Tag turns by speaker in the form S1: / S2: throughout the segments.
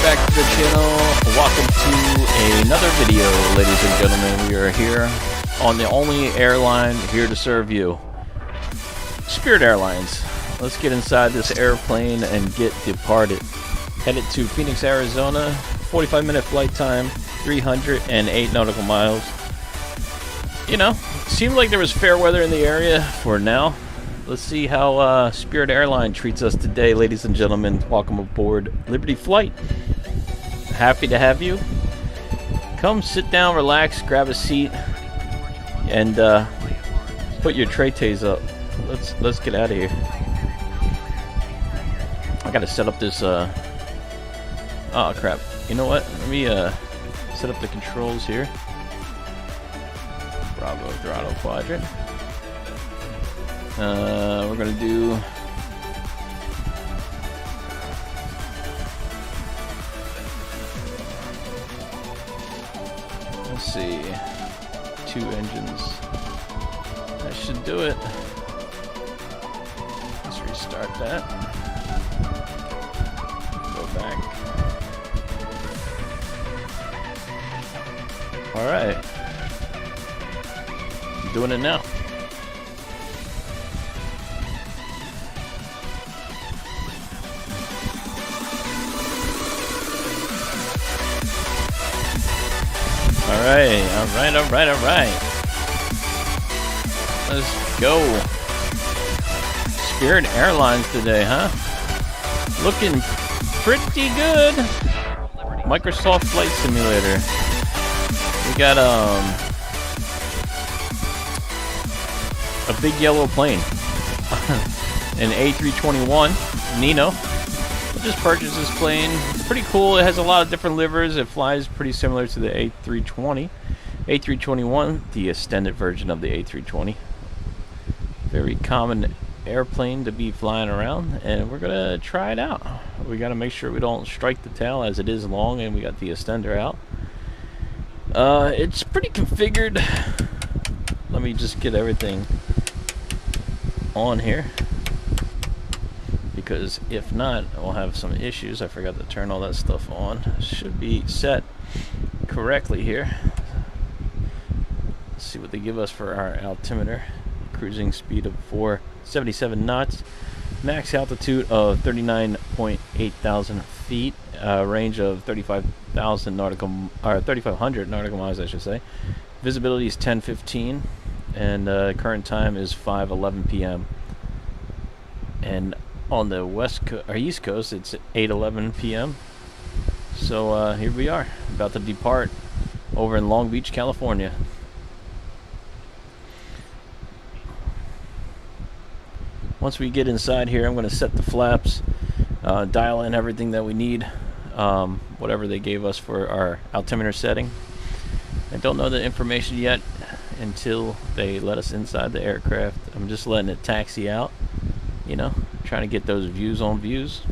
S1: back to the channel. Welcome to another video, ladies and gentlemen. We are here on the only airline here to serve you, Spirit Airlines. Let's get inside this airplane and get departed. Headed to Phoenix, Arizona. 45-minute flight time, 308 nautical miles. You know, seemed like there was fair weather in the area for now. Let's see how Spirit Airline treats us today, ladies and gentlemen. Welcome aboard Liberty Flight. Happy to have you. Come sit down, relax, grab a seat, and put your tray-tays up. Let's get out of here. I gotta set up this. Oh crap! You know what? Let me set up the controls here. Bravo throttle quadrant. We're gonna do let's see, 2 engines. That should do it. Let's restart that. Go back. All right, I'm doing it now. All right. Let's go. Spirit Airlines today, huh? Looking pretty good. Microsoft Flight Simulator. We got a big yellow plane. An A321neo. I just purchased this plane. It's pretty cool. It has a lot of different livers. It flies pretty similar to the A320. A321, the extended version of the A320. Very common airplane to be flying around, and we're gonna try it out. We gotta make sure we don't strike the tail, as it is long, and we got the extender out. It's pretty configured. Let me just get everything on here, because if not, we'll have some issues. I forgot to turn all that stuff on. Should be set correctly here. Let's see what they give us for our altimeter. Cruising speed of 477 knots. Max altitude of 39.8 thousand feet. Range of 35,000 nautical, or 3,500 nautical miles, I should say. Visibility is 10:15, and current time is 5:11 p.m. And on the East Coast, it's 8:11 p.m. So here we are, about to depart over in Long Beach, California. Once we get inside here, I'm going to set the flaps, dial in everything that we need, whatever they gave us for our altimeter setting. I don't know the information yet until they let us inside the aircraft. I'm just letting it taxi out, you know, trying to get those views on views.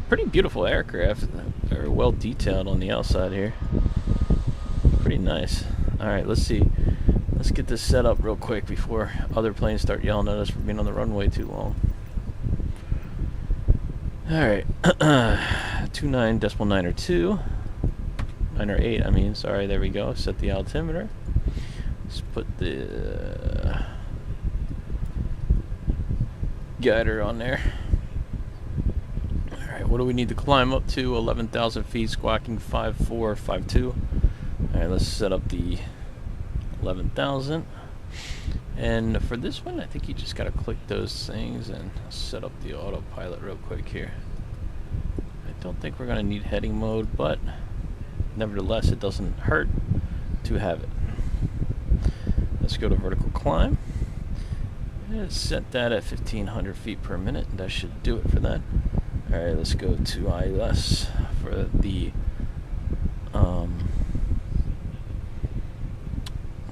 S1: Pretty beautiful aircraft. They're well detailed on the outside here. Pretty nice. Alright, let's see. Let's get this set up real quick before other planes start yelling at us for being on the runway too long. Alright. 29.902. 908, I mean, sorry, there we go. Set the altimeter. Let's put the guider on there. Alright, what do we need to climb up to? 11,000 feet, squawking 5452. Alright, let's set up the 11,000. And for this one, I think you just gotta click those things and set up the autopilot real quick here. I don't think we're gonna need heading mode, but nevertheless, it doesn't hurt to have it. Let's go to vertical climb and set that at 1,500 feet per minute. That should do it for that. Alright, let's go to ILS for the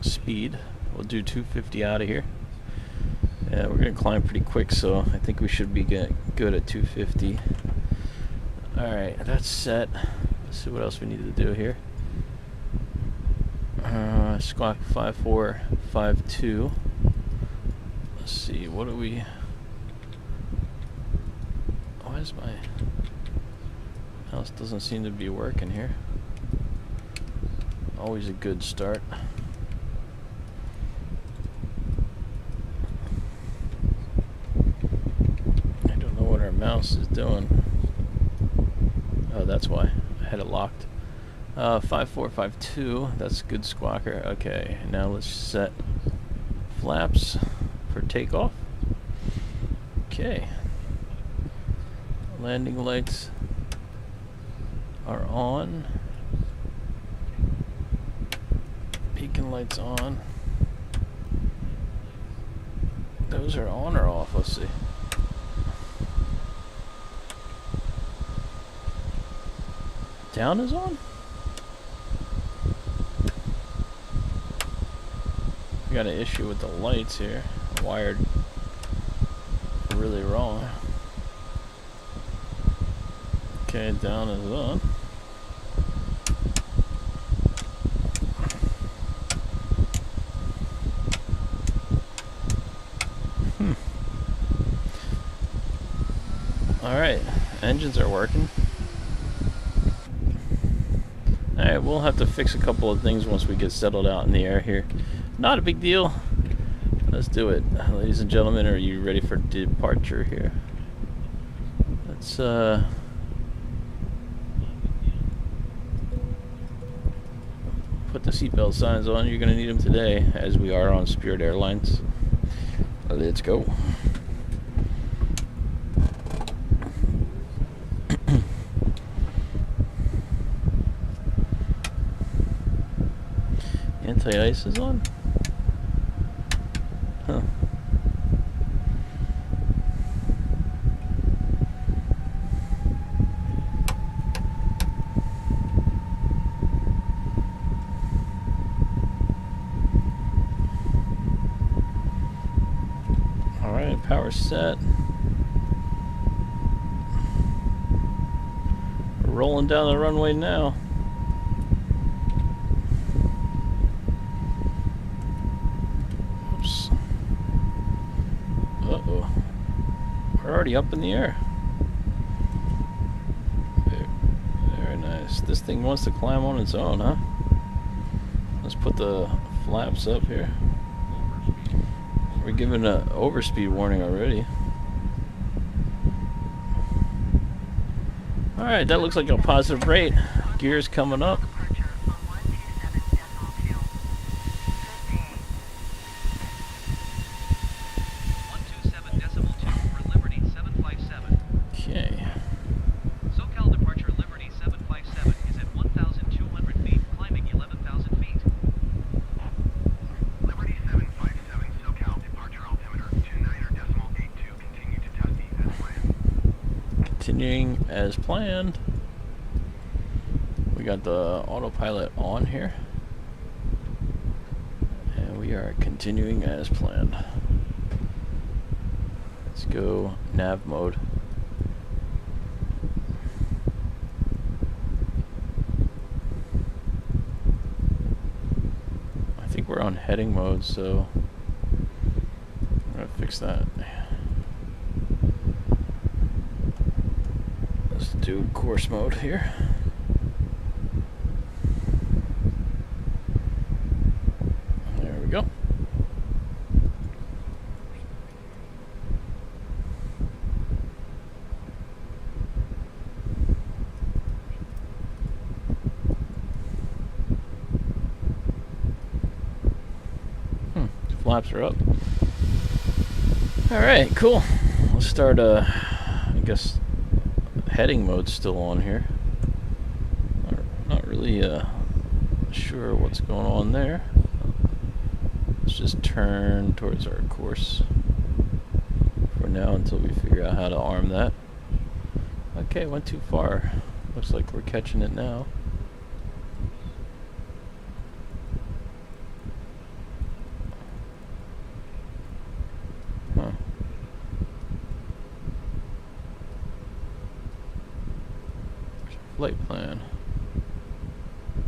S1: speed. We'll do 250 out of here. Yeah, we're gonna climb pretty quick, so I think we should be good at 250. Alright, that's set. Let's see what else we need to do here. Squawk 5452. Let's see, what do we... Why is my... Mouse doesn't seem to be working here. Always a good start. I don't know what our mouse is doing. Oh, that's why. I had it locked. 5452, that's a good squawker. Okay, now let's set flaps for takeoff. Okay. Landing lights are on. Beacon lights on. Those are on or off? Let's see. Down is on? We got an issue with the lights here. Wired really wrong. Okay, down is on. Alright, engines are working. Alright, we'll have to fix a couple of things once we get settled out in the air here. Not a big deal. Let's do it. Ladies and gentlemen, are you ready for departure here? Let's put the seatbelt signs on. You're going to need them today, as we are on Spirit Airlines. Let's go. Anti-ice is on? Huh. Alright, power set. We're rolling down the runway now. Uh-oh. We're already up in the air. Very nice. This thing wants to climb on its own, huh? Let's put the flaps up here. We're given an overspeed warning already. Alright, that looks like a positive rate. Gears coming up. Okay.
S2: SoCal departure Liberty 757 is at 1,200 feet, climbing 11,000 feet. Liberty 757, SoCal departure altimeter 29.82, continue to testing as planned.
S1: Continuing as planned. We got the autopilot on here. And we are continuing as planned. Let's go nav mode. I think we're on heading mode, so I'm gonna fix that. Let's do course mode here. There we go. Flaps are up. Alright, cool. Let's start, I guess, heading mode's still on here. Not really sure what's going on there. Let's just turn towards our course for now until we figure out how to arm that. Okay, went too far. Looks like we're catching it now. Huh. Flight plan.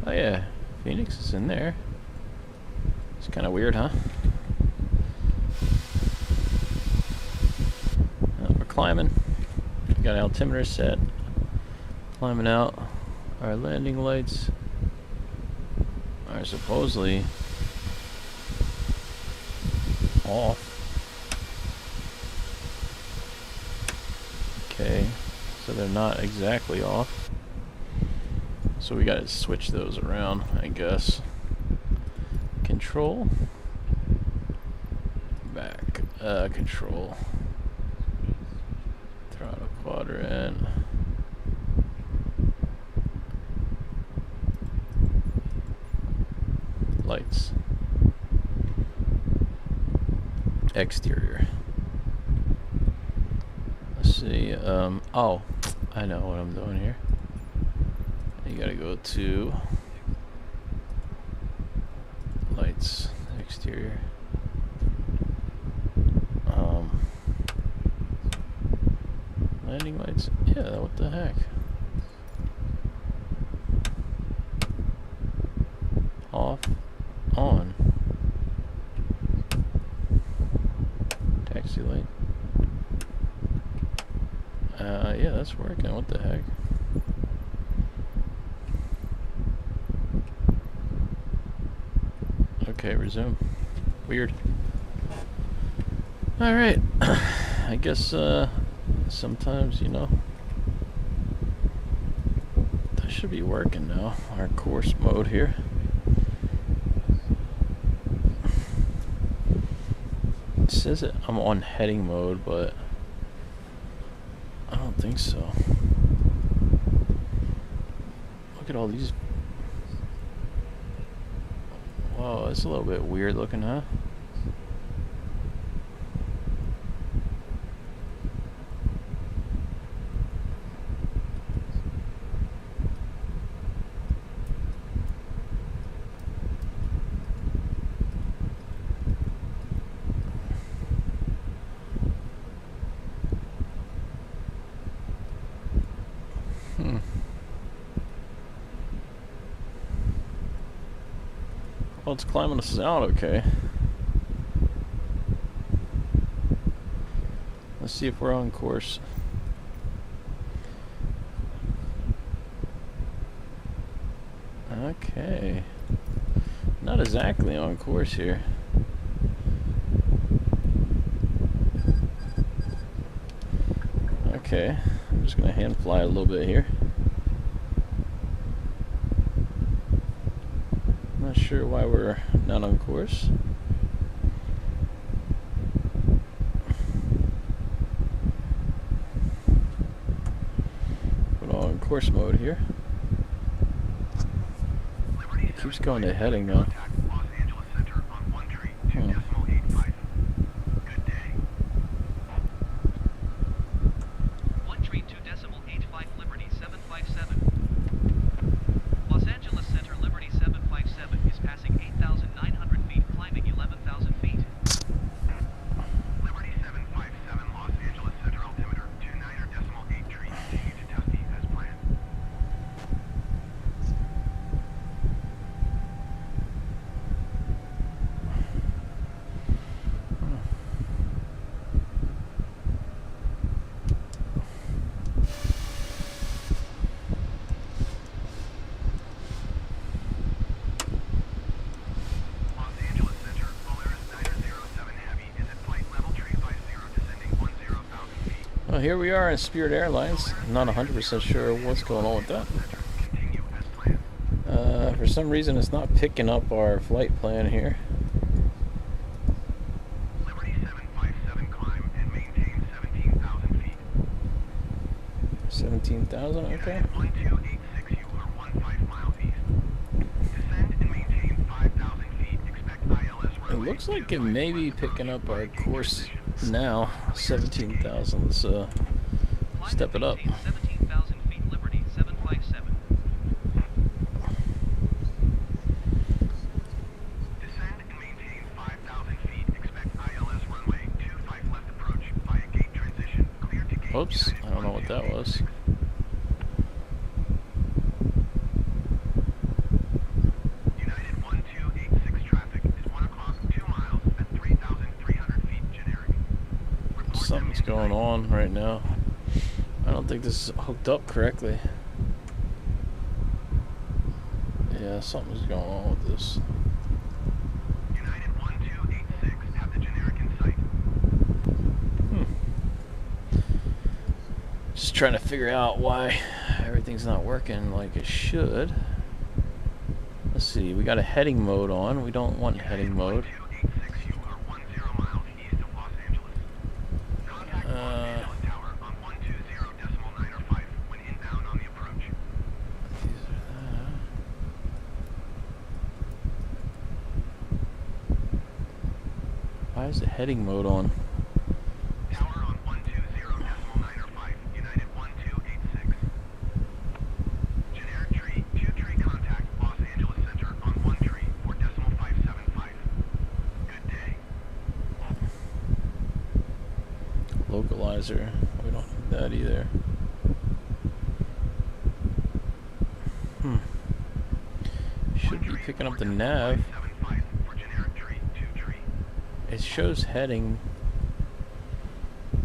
S1: Oh yeah, Phoenix is in there. It's kind of weird, huh? We're climbing. We got altimeter set. Climbing out. Our landing lights are supposedly off. Okay, so they're not exactly off. So we gotta switch those around, I guess. Control. Back. Control. Throttle quadrant. Lights. Exterior. Let's see. Oh, I know what I'm doing here. You gotta go to lights, exterior. Landing lights. Yeah, what the heck? Off, on. Taxi light. Yeah, that's working. What the heck? Okay, resume. Weird. Alright. I guess, sometimes, you know, that should be working now. Our course mode here. It says it, I'm on heading mode, but I don't think so. Look at all these. Whoa, that's a little bit weird looking, huh? Well, it's climbing us out, okay. Let's see if we're on course. Okay. Not exactly on course here. Okay. I'm just gonna hand fly a little bit here. Not sure why we're not on course. Put on course mode here. It keeps going to heading now. Well, here we are in Spirit Airlines. I'm not 100% sure what's going on with that. For some reason, it's not picking up our flight plan here. 17,000, okay. It looks like it may be picking up our course now. 17,000. Let's step it up.
S3: 17,000 feet, Liberty 757.
S2: Descend and maintain 5,000 feet. Expect ILS runway 25 left approach via gate transition. Clear to gate.
S1: Oops, I don't know what that was.
S2: United 1286 traffic is 1 o'clock, 2 miles at 3,300 feet generic.
S1: Something's going on right now. I don't think this is hooked up correctly. Something's going on with this.
S2: United 1286 have the generic in sight.
S1: Just trying to figure out why everything's not working like it should. Let's see, we got a heading mode on. We don't want heading mode.
S2: 1286, you are 10 miles east of Los Angeles. Contact Los Angeles Tower on 120.905 when inbound on the approach.
S1: Why is the heading mode on?
S2: Tower on 120.905, United 1286. Generic tree, 2 tree contact, Los Angeles Center on 1 tree for decimal 575. Good day.
S1: Localizer. We don't need that either. Should be picking up the nav.
S2: 575 for generic tree, 2 tree.
S1: It shows heading.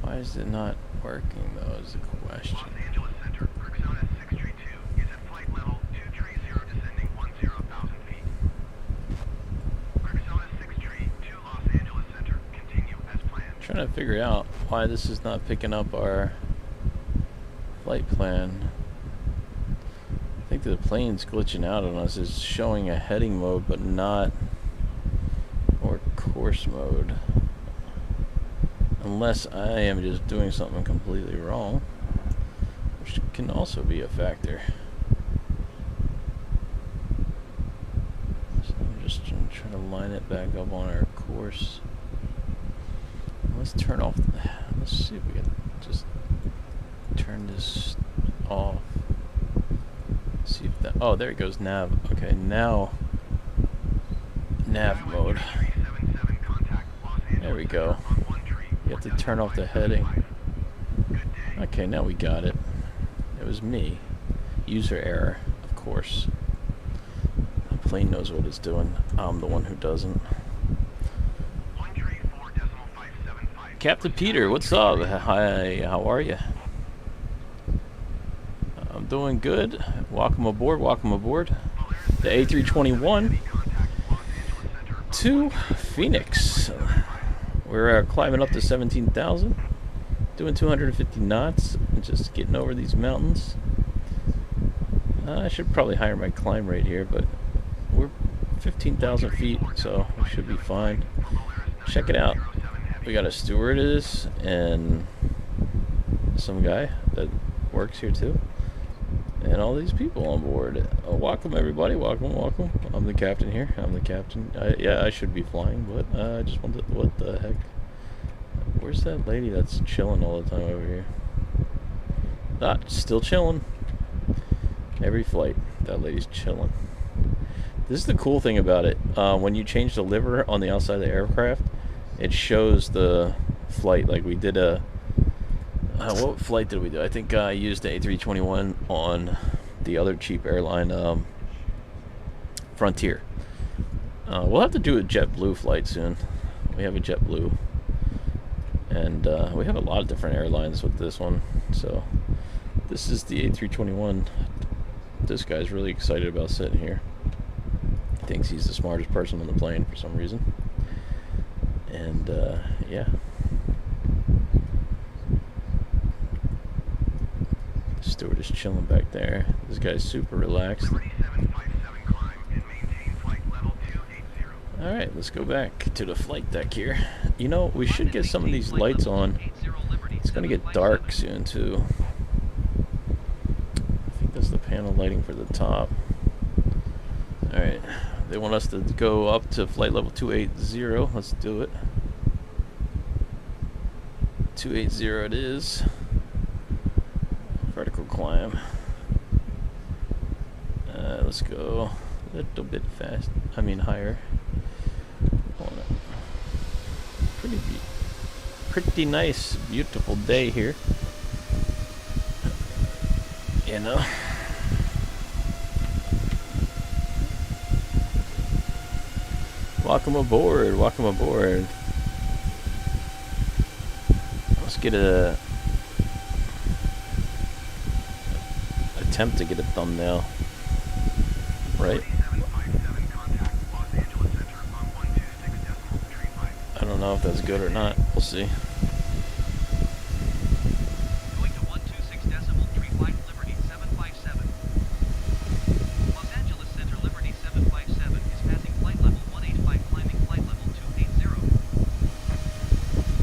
S1: Why is it not working though is the question.
S2: Los Angeles Center, Arizona 632 is at flight level 230 descending 10,000 feet. Arizona 632, Los Angeles Center, continue as planned.
S1: Trying to figure out why this is not picking up our flight plan. I think the plane's glitching out on us. It's showing a heading mode but not or course mode. Unless I am just doing something completely wrong, which can also be a factor. So I'm just trying to line it back up on our course. Let's turn off. Let's see if we can just turn this off. See if that. Oh, there it goes. Nav. Okay, now nav mode. There we go. You have to turn off the heading. Okay, now we got it. It was me. User error, of course. The plane knows what it's doing. I'm the one who doesn't. Captain Peter, what's up? Hi, how are you? I'm doing good. Welcome aboard, welcome aboard. The A321 to Phoenix. We're climbing up to 17,000, doing 250 knots, and just getting over these mountains. I should probably higher my climb rate here, but we're 15,000 feet, so we should be fine. Check it out. We got a stewardess and some guy that works here too, and all these people on board. Welcome everybody, welcome, welcome. I'm the captain here. I'm the captain. Yeah, I should be flying, but I just wanted. What the heck? Where's that lady that's chilling all the time over here? Ah, still chilling. Every flight, that lady's chilling. This is the cool thing about it. When you change the liver on the outside of the aircraft, it shows the flight. Like we did a. What flight did we do? I think I used the A321 on the other cheap airline, Frontier. We'll have to do a JetBlue flight soon. We have a JetBlue, and we have a lot of different airlines with this one. So this is the A321. This guy's really excited about sitting here. He thinks he's the smartest person on the plane for some reason. And yeah. The steward is chilling back there. This guy's super relaxed. Alright, let's go back to the flight deck here. You know, we should get some of these lights on. It's gonna get dark soon too. I think that's the panel lighting for the top. Alright, they want us to go up to flight level 280. Let's do it. 280 it is. Vertical climb. Let's go a little bit fast. I mean higher. Pretty nice, beautiful day here. You know. Welcome aboard. Welcome aboard. Let's get a attempt to get a thumbnail. Right? know if that's good or not. We'll see.
S3: Going to 126.3 flight Liberty 757. Los Angeles Center Liberty 757 is passing flight level 185, climbing flight level 280.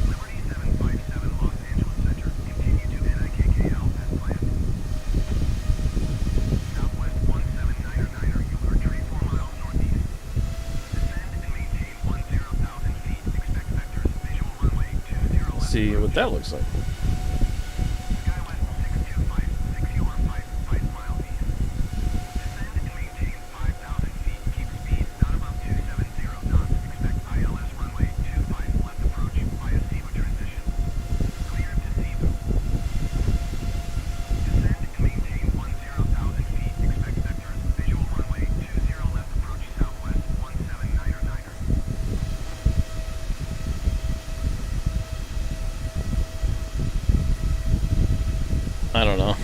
S2: Liberty 757 Los Angeles Center. Continue to NIKKL as planned. Southwest 179er, you are 34 miles northeast. Descend and maintain 10,000 feet. Expect vectors. Visual runway 20 left.
S1: See what that looks like.
S2: Skywest 625, 6 miles east. Descend and maintain 5,000 feet. Keep speed not above 270 knots. Expect ILS runway 25 left approach via SEVA transition. Cleared to SEVA. Descend and maintain 10,000 feet. Expect vectors. Visual runway 20 left approach southwest 179er.
S1: I don't know.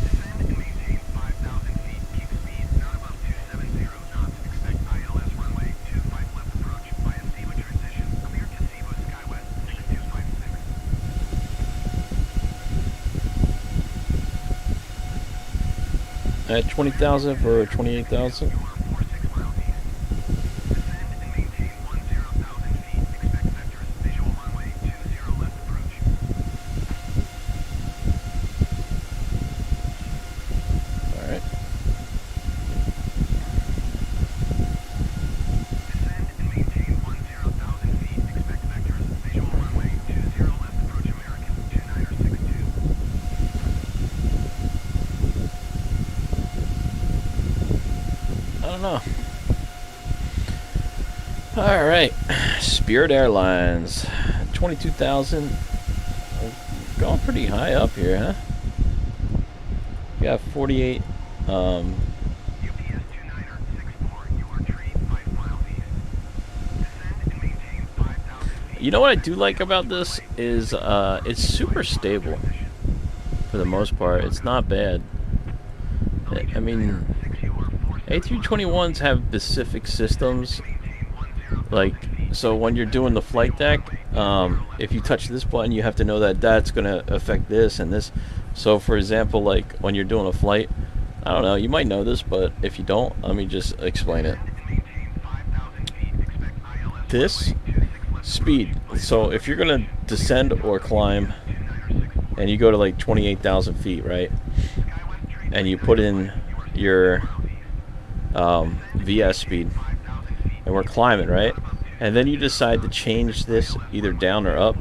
S2: Descend and maintain 5,000 feet. Keep speed not above 270 knots. Expect ILS runway 25 left approach via SEVA transition. Cleared to SEVA Skywest 6256.
S1: At 20,000 for 28,000.
S2: You are 46 miles east. Descend and maintain 10,000 feet. Expect vectors. Visual runway 20 left approach.
S1: All right.
S2: Descend and maintain 10,000 feet. Expect vectors. Visual runway 20 left approach American 29er62.
S1: I don't know. All right. Spirit Airlines. 22,000. Going pretty high up here, huh? We got 48.
S2: UPS 29er 64. You are tree 5 miles east. Descend and maintain 5,000 feet.
S1: You know what I do like about this is it's super stable for the most part. It's not bad. I mean, A321s have specific systems. Like, so when you're doing the flight deck, if you touch this button, you have to know that that's going to affect this and this. So, for example, like when you're doing a flight, I don't know, you might know this, but if you don't, let me just explain it. This speed, so if you're going to descend or climb and you go to like 28,000 feet, right, and you put in your VS speed, and we're climbing, right, and then you decide to change this either down or up,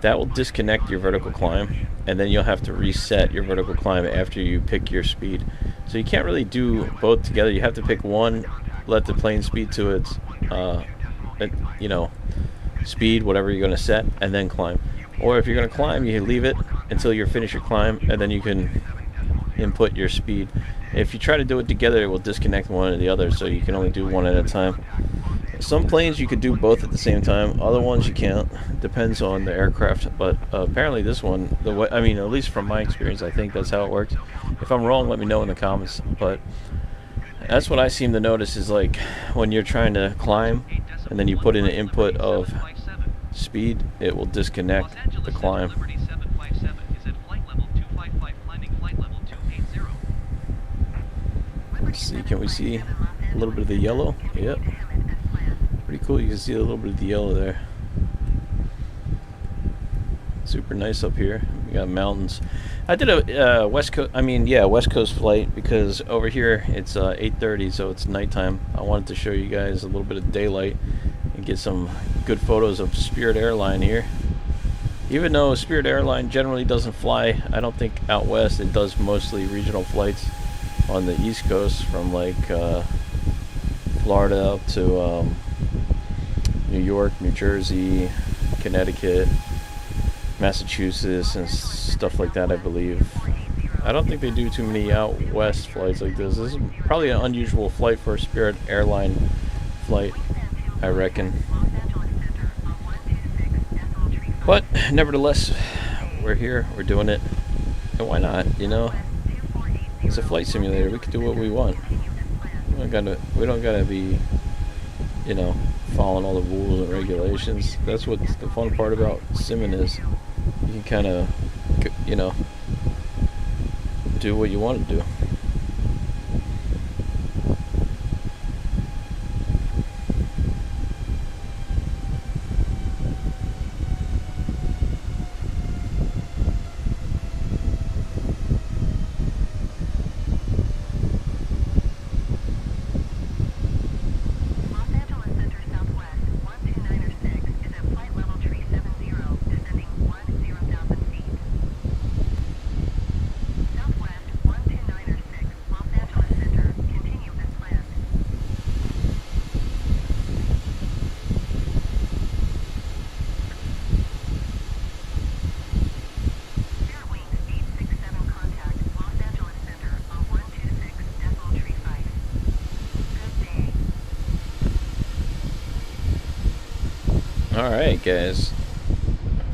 S1: that will disconnect your vertical climb, and then you'll have to reset your vertical climb after you pick your speed. So you can't really do both together. You have to pick one, let the plane speed to its you know, speed, whatever you're going to set, and then climb. Or if you're going to climb, you leave it until you finish your climb, and then you can input your speed. If you try to do it together, it will disconnect one or the other, so you can only do one at a time. Some planes you could do both at the same time, other ones you can't. Depends on the aircraft, but apparently this one, the way, I mean, at least from my experience, I think that's how it works. If I'm wrong, let me know in the comments, but that's what I seem to notice is like when you're trying to climb and then you put in an input of speed, it will disconnect the climb.
S3: Liberty 757 is at flight level 255, climbing flight level 280.
S1: Let's see, can we see a little bit of the yellow? Yep. Pretty cool, you can see a little bit of the yellow there. Super nice up here. We got mountains. I did a West Coast flight because over here it's 8:30, so it's nighttime. I wanted to show you guys a little bit of daylight and get some good photos of Spirit Airline here. Even though Spirit Airline generally doesn't fly, I don't think out west, it does mostly regional flights on the East Coast from like Florida up to New York, New Jersey, Connecticut, Massachusetts, and stuff like that, I believe. I don't think they do too many out west flights like this. This is probably an unusual flight for a Spirit Airline flight, I reckon. But nevertheless, we're here, we're doing it, and why not, you know? It's a flight simulator, we can do what we want. We don't gotta be you know, following all the rules and regulations. That's what the fun part about simming is. You can kind of, you know, do what you want to do. Alright guys,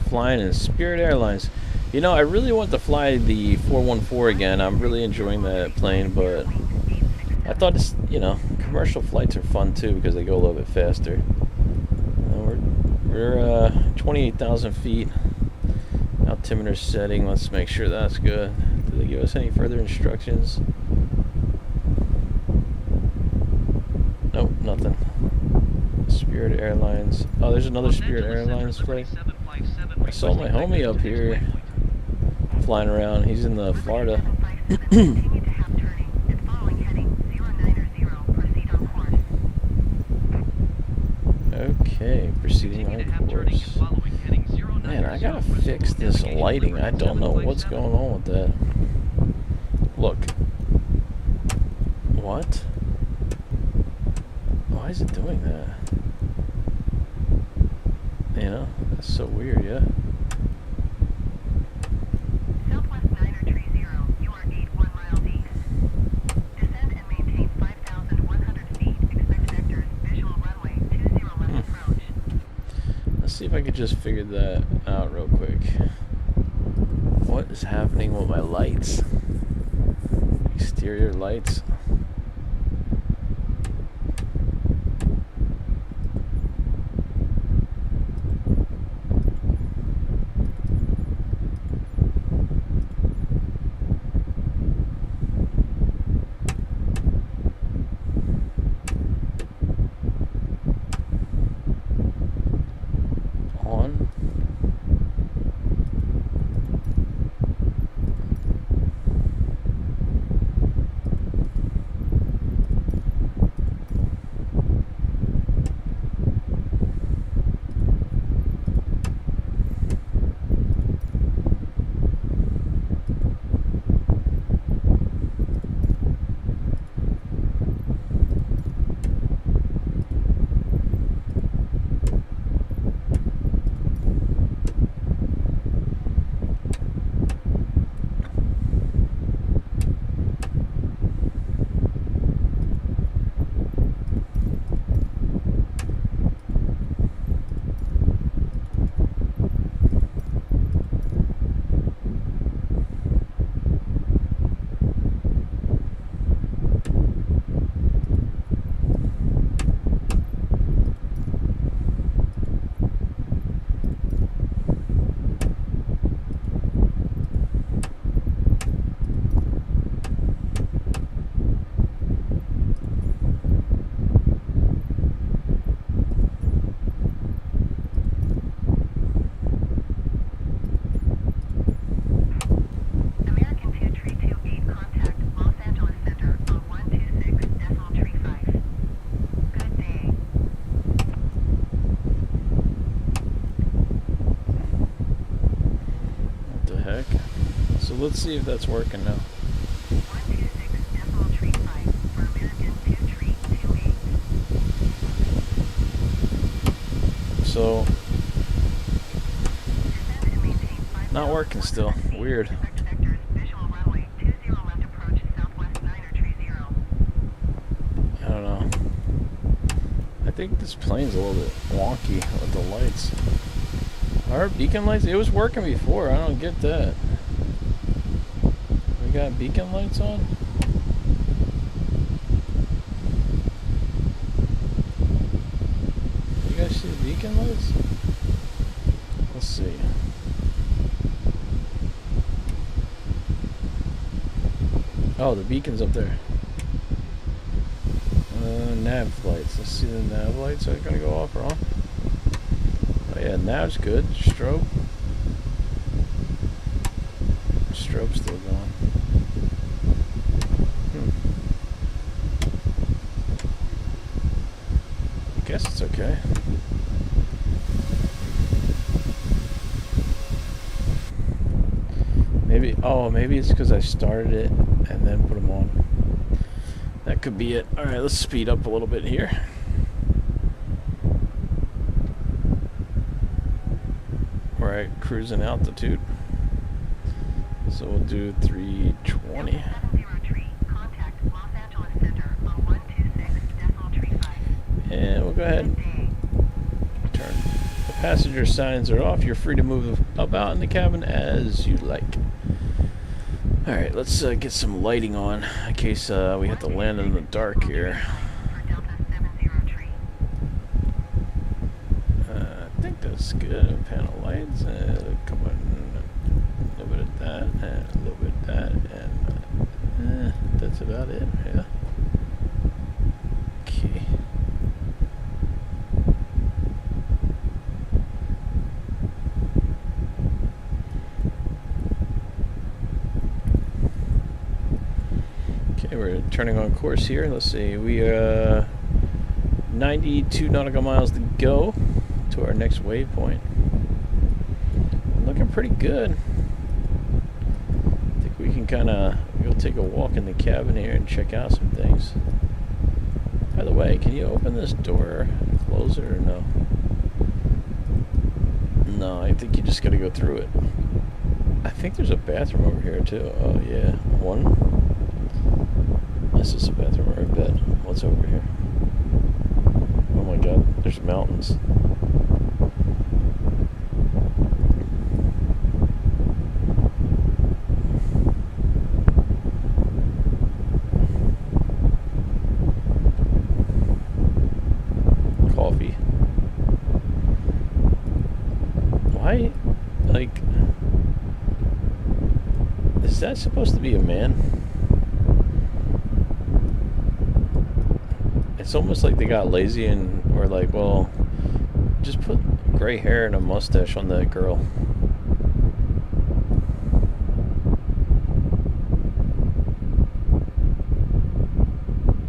S1: flying in Spirit Airlines. You know, I really want to fly the 414 again. I'm really enjoying that plane, but I thought it's, you know, commercial flights are fun too because they go a little bit faster. We're 28,000 feet. Altimeter setting, let's make sure that's good. Did they give us any further instructions? Nope, nothing. Spirit Airlines. Oh, there's another Spirit Airlines flight. I saw my homie up here flying around. He's in the Florida. Okay, proceeding on course. Man, I gotta fix this lighting. I don't know what's going on with that. Look. What? Why is it doing that? You know, that's so weird, yeah.
S2: Southwest 930, you are 81 miles east. Descend and maintain 5,100 feet. Expect vectors, visual runway, 20 left approach.
S1: Let's see if I can just figure that out real quick. What is happening with my lights? Exterior lights. Let's see if that's working now.
S2: 126.35 for American 2328.
S1: So, not working still. Weird. I don't know. I think this plane's a little bit wonky with the lights. Our beacon lights, it was working before. I don't get that. We got beacon lights on? beacon lights? Let's see. Oh, the beacon's up there. Nav lights. Let's see the nav lights. Are they gonna go off or on? Oh yeah, nav's good. Strobe. Strobe's still going. I guess it's okay. Maybe it's because I started it and then put them on. That could be it. Alright, let's speed up a little bit here. We're at cruising altitude. So we'll do 320. And we'll go ahead and turn. The passenger signs are off. You're free to move about in the cabin as you like. Alright, let's get some lighting on in case we have to land in the dark here. I think that's good. Panel lights. Come on. A little bit of that and a little bit of that. And that's about it. Yeah. Okay. We're turning on course here. Let's see, we 92 nautical miles to go to our next waypoint. Looking pretty good. I think we can kind of go take a walk in the cabin here and check out some things. By the way, can you open this door and close it or no? No, I think you just got to go through it. I think there's a bathroom over here too. Oh yeah, one. This is a bathroom or a bed. What's over here? Oh my god, there's mountains. Coffee. Why? Like, is that supposed to be a man? It's almost like they got lazy and were like, well, just put gray hair and a mustache on that girl.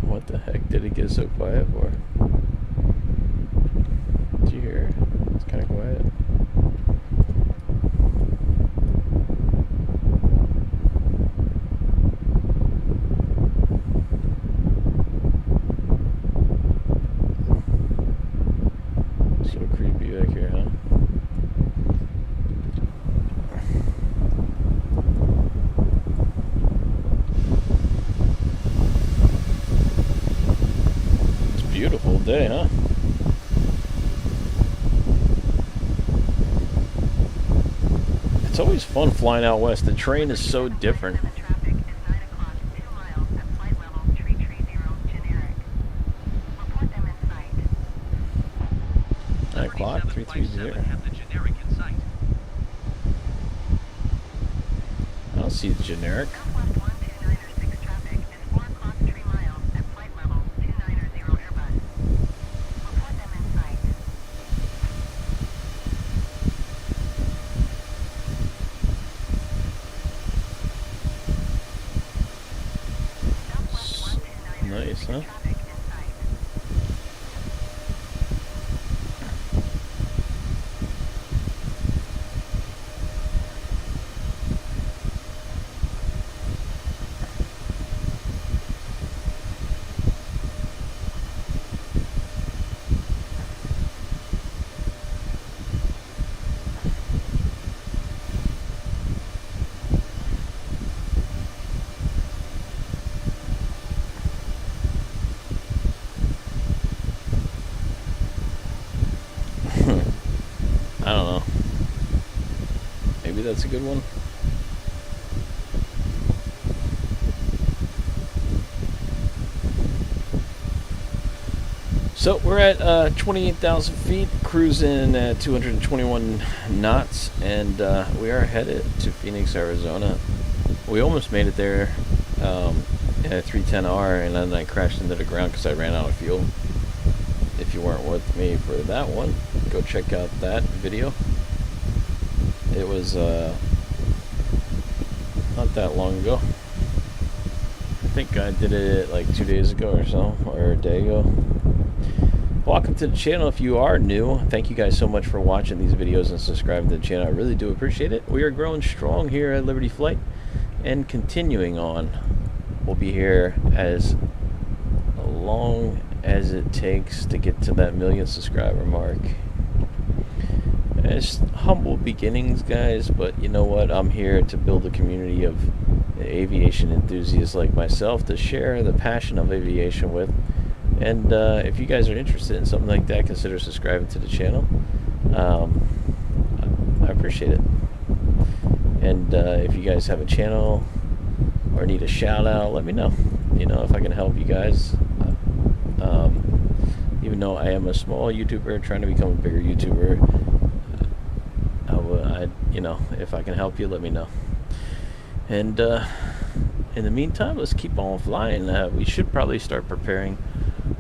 S1: What the heck did it get so quiet for? Did you hear? It's kind of quiet. Beautiful day, huh? It's always fun flying out west. The terrain is so different. 9 o'clock, 330. I don't see the generic. Nice, huh? I don't know. Maybe that's a good one. So we're at 28,000 feet, cruising at 221 knots, and we are headed to Phoenix, Arizona. We almost made it there in a 310R, and then I crashed into the ground because I ran out of fuel. If you weren't with me for that one, go check out that video. It was not that long ago. I think I did it like 2 days ago or so, or a day ago. Welcome to the channel. If you are new, thank you guys so much for watching these videos and subscribing to the channel. I really do appreciate it. We are growing strong here at Liberty Flight and continuing on. We'll be here as long as it takes to get to that 1,000,000 subscriber mark. It's humble beginnings, guys, but you know what? I'm here to build a community of aviation enthusiasts like myself to share the passion of aviation with. And if you guys are interested in something like that, consider subscribing to the channel. I appreciate it. And if you guys have a channel or need a shout out, let me know. You know, if I can help you guys. Even though I am a small YouTuber trying to become a bigger YouTuber, you know, if I can help you, let me know. And in the meantime, let's keep on flying. We should probably start preparing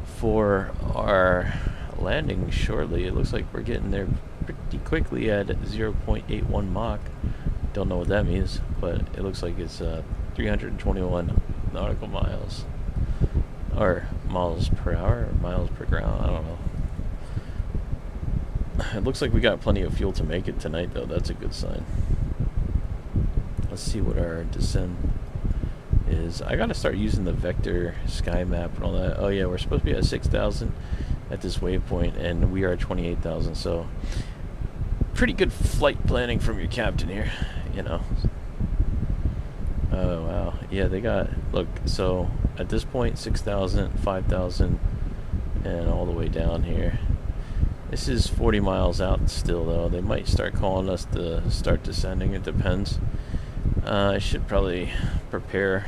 S1: for our landing shortly. It looks like we're getting there pretty quickly at 0.81 Mach. Don't know what that means, but it looks like it's 321 nautical miles, or miles per hour, or miles per ground. I don't know. It looks like we got plenty of fuel to make it tonight, though. That's a good sign. Let's see what our descent is. I gotta start using the vector sky map and all that. Oh yeah, we're supposed to be at 6,000 at this waypoint, and we are at 28,000. So pretty good flight planning from your captain here, you know. Oh wow, yeah, they got, look, so at this point 6,000, 5,000, and all the way down here. This is 40 miles out still, though. They might start calling us to start descending. It depends. I should probably prepare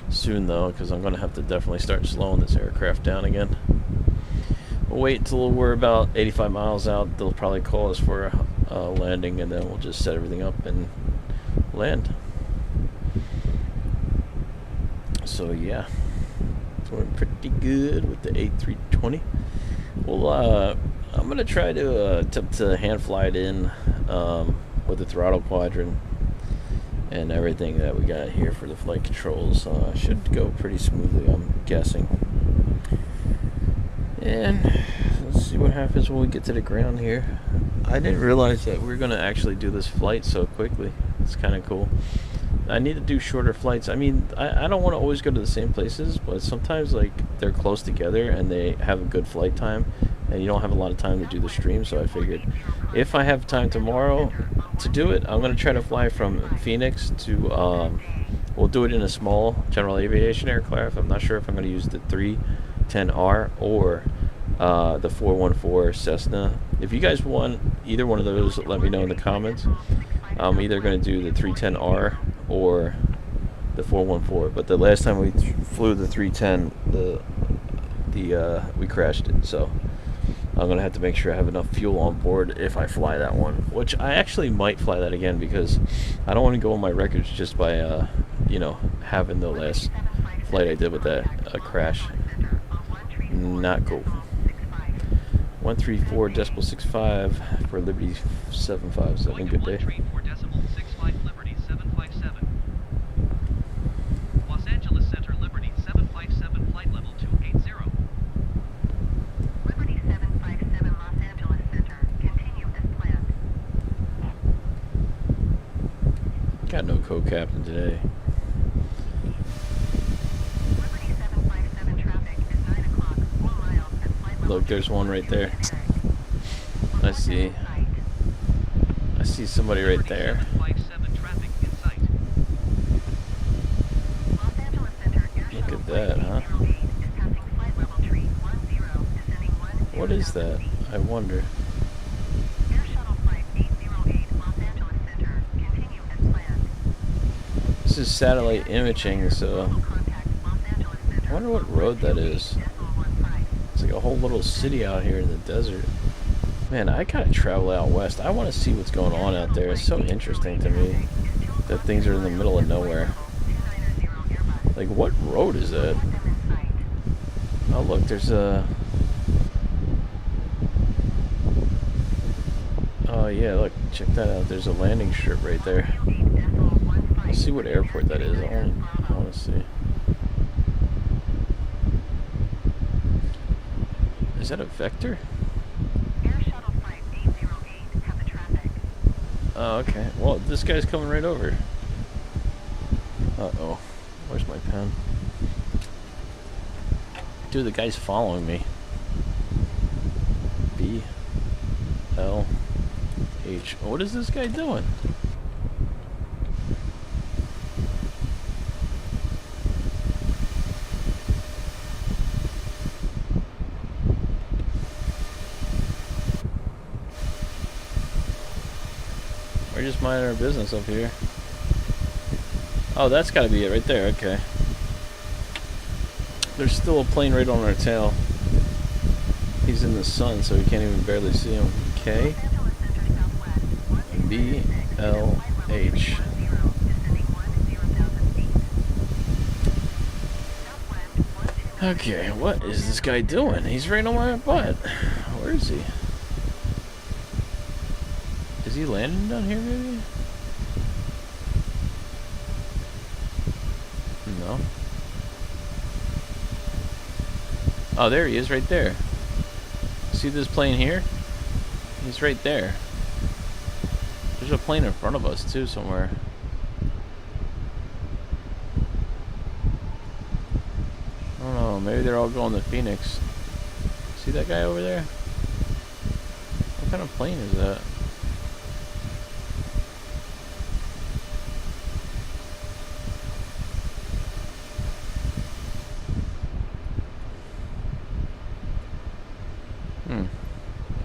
S1: soon, though, because I'm going to have to definitely start slowing this aircraft down again. We'll wait until we're about 85 miles out. They'll probably call us for a landing, and then we'll just set everything up and land. So, yeah. Doing pretty good with the A320. Well, I'm going to try to attempt to hand fly it in with the throttle quadrant and everything that we got here for the flight controls. Should go pretty smoothly, I'm guessing. And let's see what happens when we get to the ground here. I didn't realize that we're going to actually do this flight so quickly. It's kind of cool. I need to do shorter flights. I mean, I don't want to always go to the same places, but sometimes, like, they're close together and they have a good flight time, and you don't have a lot of time to do the stream. So I figured if I have time tomorrow to do it, I'm going to try to fly from Phoenix to, we'll do it in a small general aviation aircraft. I'm not sure if I'm going to use the 310R or the 414 Cessna. If you guys want either one of those, let me know in the comments. I'm either going to do the 310R or the 414, but the last time we flew the 310, we crashed it, so I'm gonna have to make sure I have enough fuel on board if I fly that one, which I actually might fly that again, because I don't want to go on my records just by you know, having the last flight I did with that crash. Not cool. 134.65 for Liberty 757. Good day.
S3: 134.65 Liberty 757. Los Angeles Center, Liberty 757, flight level 280.
S2: Liberty 757 Los Angeles Center, continue as planned.
S1: Got no co-captain today.
S2: Liberty 757 traffic is 9 o'clock, 4 miles at flight level.
S1: Look, there's one right there. I see somebody right there.
S3: 757 traffic in sight.
S2: Los Angeles Center,
S1: Look at that, huh? What is that? I wonder.
S2: Air Shuttle Flight 808 Los Angeles Center, continue as planned.
S1: This is satellite imaging, so
S2: Contact Los Angeles Center.
S1: I wonder what road that is. It's like like a whole little city out here in the desert. Man, I gotta travel out west. I want to see what's going on out there. It's so interesting to me that things are in the middle of nowhere. Like, what road is that? Oh, look, there's a... Oh, yeah, look, check that out. There's a landing strip right there. Let's see what airport that is. I want to see. Is that a Vector? Oh, okay. Well, this guy's coming right over. Uh-oh. Where's my pen? Dude, the guy's following me. B L H. What is this guy doing? We're just minding our business up here. Oh, that's gotta be it right there. Okay. There's still a plane right on our tail. He's in the sun, so we can't even barely see him. K B L H. Okay, what is this guy doing? He's right on my butt. Where is he? Is he landing down here, maybe? No. Oh, there he is, right there. See this plane here? He's right there. There's a plane in front of us, too, somewhere. I don't know, maybe they're all going to Phoenix. See that guy over there? What kind of plane is that?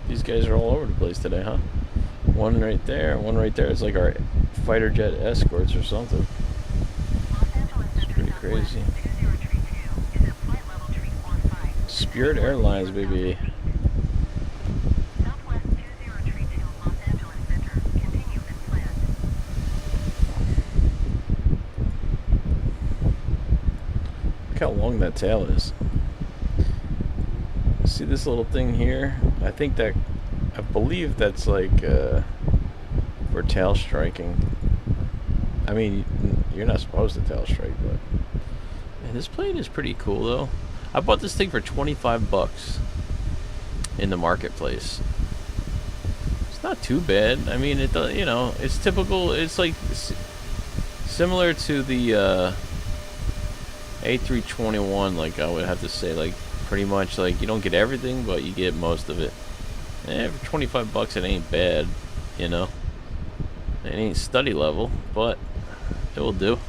S1: These guys are all over the place today, huh? One right there, one right there. It's like our fighter jet escorts or something. It's pretty crazy. Spirit Airlines, baby. Look how long that tail is. See this little thing here? I believe that's like for tail striking. I mean, you're not supposed to tail strike, but man, this plane is pretty cool though. I bought this thing for 25 bucks in the marketplace. It's not too bad. I mean, it does, you know, it's typical. It's like similar to the A321, like I would have to say, like pretty much like you don't get everything, but you get most of it. For 25 bucks, it ain't bad, you know. It ain't study level, but it will do.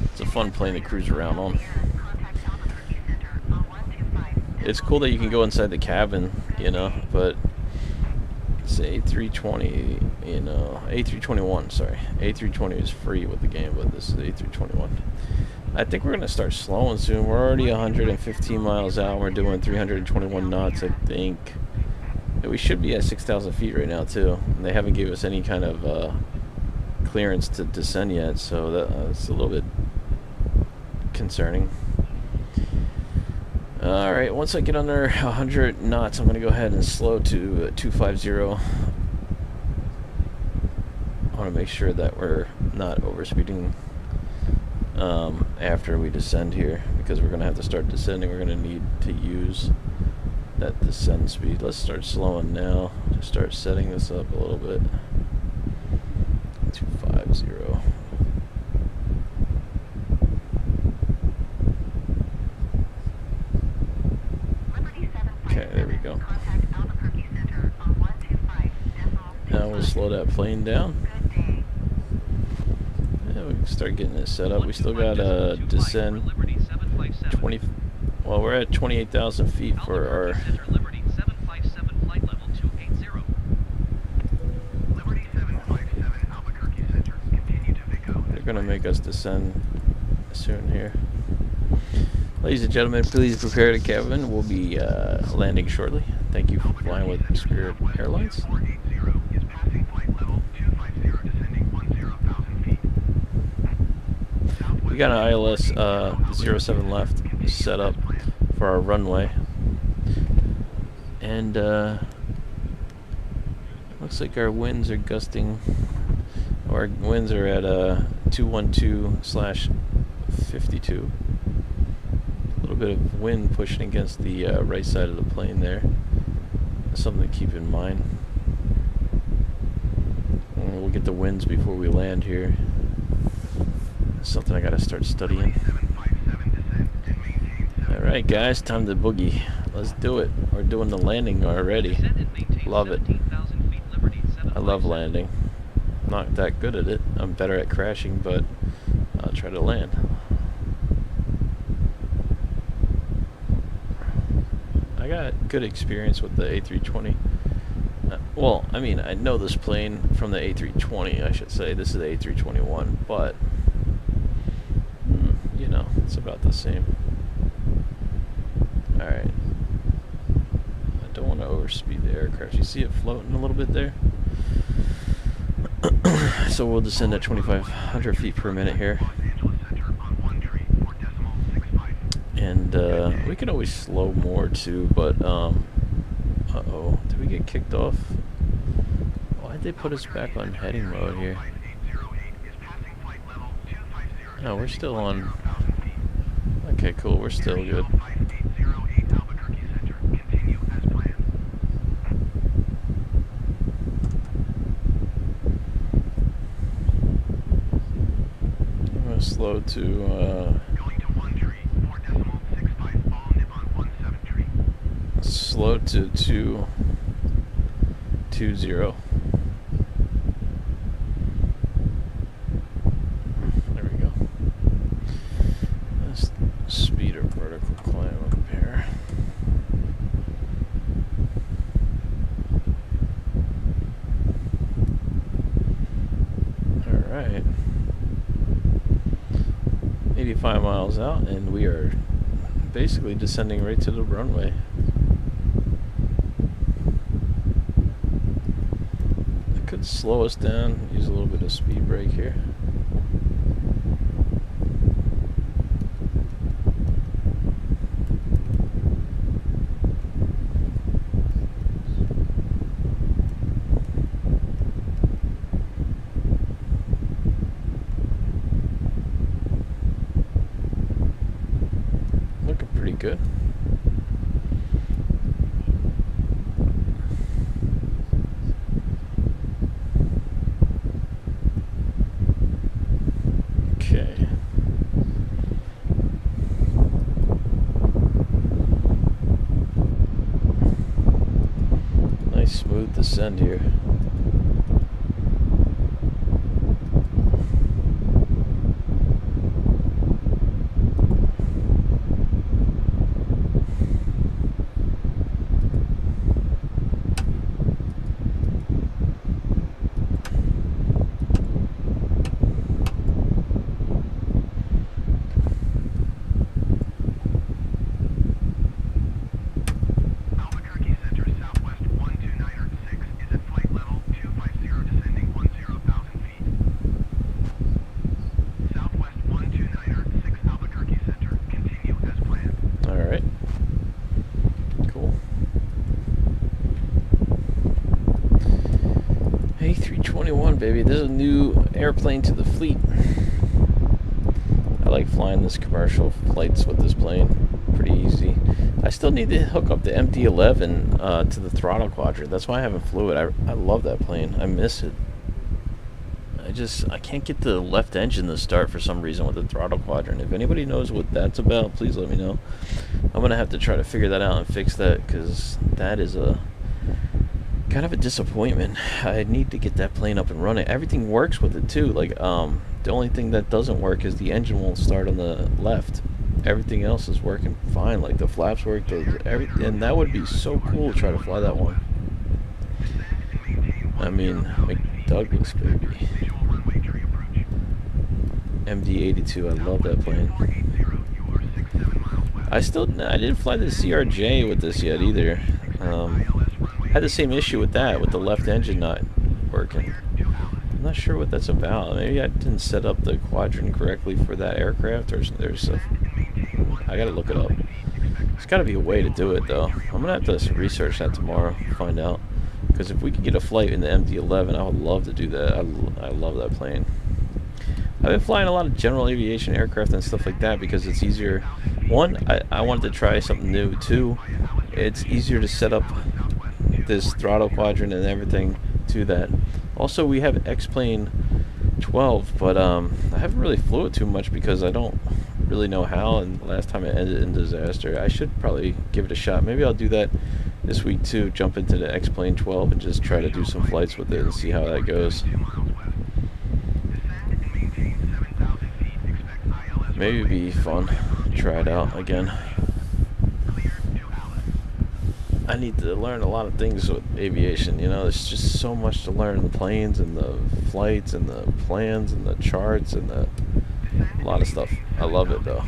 S1: It's a fun plane to cruise around on. It's cool that you can go inside the cabin, you know, but it's A320, you know, A321, sorry. A320 is free with the game, but this is A321. I think we're going to start slowing soon. We're already 115 miles out. We're doing 321 knots, I think. And we should be at 6,000 feet right now, too. And they haven't gave us any kind of clearance to descend yet, so that's a little bit concerning. Alright, once I get under 100 knots, I'm going to go ahead and slow to 250. I want to make sure that we're not overspeeding after we descend here, because we're going to have to start descending. We're going to need to use that descent speed. Let's start slowing now to start setting this up a little bit. 250. Okay, there we go. Now we'll slow that plane down. Yeah, we can start getting it set up. We still got to descend 20. Well, we're at 28,000 feet for our. They're gonna make us descend soon here. Ladies and gentlemen, please prepare to cabin. We'll be landing shortly. Thank you for flying with Spirit Airlines.
S2: Is passing flight level 250, descending 10,000 feet.
S1: We got an ILS 07 left set up for our runway. And looks like our winds are gusting. Our winds are at 212/52. A little bit of wind pushing against the right side of the plane there. Something to keep in mind. And we'll get the winds before we land here. Something I gotta start studying. Alright guys, time to boogie. Let's do it. We're doing the landing already. Love it. I love landing. Not that good at it. I'm better at crashing, but I'll try to land. I got good experience with the A320. Well, I mean, I know this plane from the A320, I should say. This is the A321, but you know, it's about the same. Alright. I don't want to overspeed the aircraft. You see it floating a little bit there? So we'll descend at 2,500 feet per minute here. And we can always slow more too, but uh-oh, did we get kicked off? Why'd they put us back on heading mode here? No, we're still on. Okay, cool, we're still good. I'm gonna slow to slow to 220. There we go. Let's speed or vertical climb up here. Alright. 85 miles out, and we are basically descending right to the runway. It could slow us down, use a little bit of speed brake here. Looking pretty good. Okay. Nice smooth descent here. A321, baby. This is a new airplane to the fleet. I like flying this commercial flights with this plane. Pretty easy. I still need to hook up the MD-11 to the throttle quadrant. That's why I haven't flew it. I love that plane. I miss it. I can't get the left engine to start for some reason with the throttle quadrant. If anybody knows what that's about, please let me know. I'm gonna have to try to figure that out and fix that, because that is a kind of a disappointment. I need to get that plane up and running. Everything works with it too. Like the only thing that doesn't work is the engine won't start on the left. Everything else is working fine. Like the flaps work, and that would be so cool to try to fly that one. I mean, McDouglas, baby. MD-82, I love that plane. I didn't fly the CRJ with this yet either. Had the same issue with that, with the left engine not working. I'm not sure what that's about. Maybe I didn't set up the quadrant correctly for that aircraft, or there's a... I gotta look it up. There's gotta be a way to do it though. I'm gonna have to research that tomorrow, find out. Because if we could get a flight in the MD-11, I would love to do that. I love that plane. I've been flying a lot of general aviation aircraft and stuff like that because it's easier. One, I wanted to try something new. Two, it's easier to set up this throttle quadrant and everything to that. Also, we have X-Plane 12, but I haven't really flew it too much because I don't really know how, and last time it ended in disaster. I should probably give it a shot. Maybe I'll do that this week too, jump into the X-Plane 12 and just try to do some flights with it and see how that goes. Maybe it'd be fun to try it out again. I need to learn a lot of things with aviation, you know, there's just so much to learn, the planes and the flights and the plans and the charts and a lot of stuff. I love it though.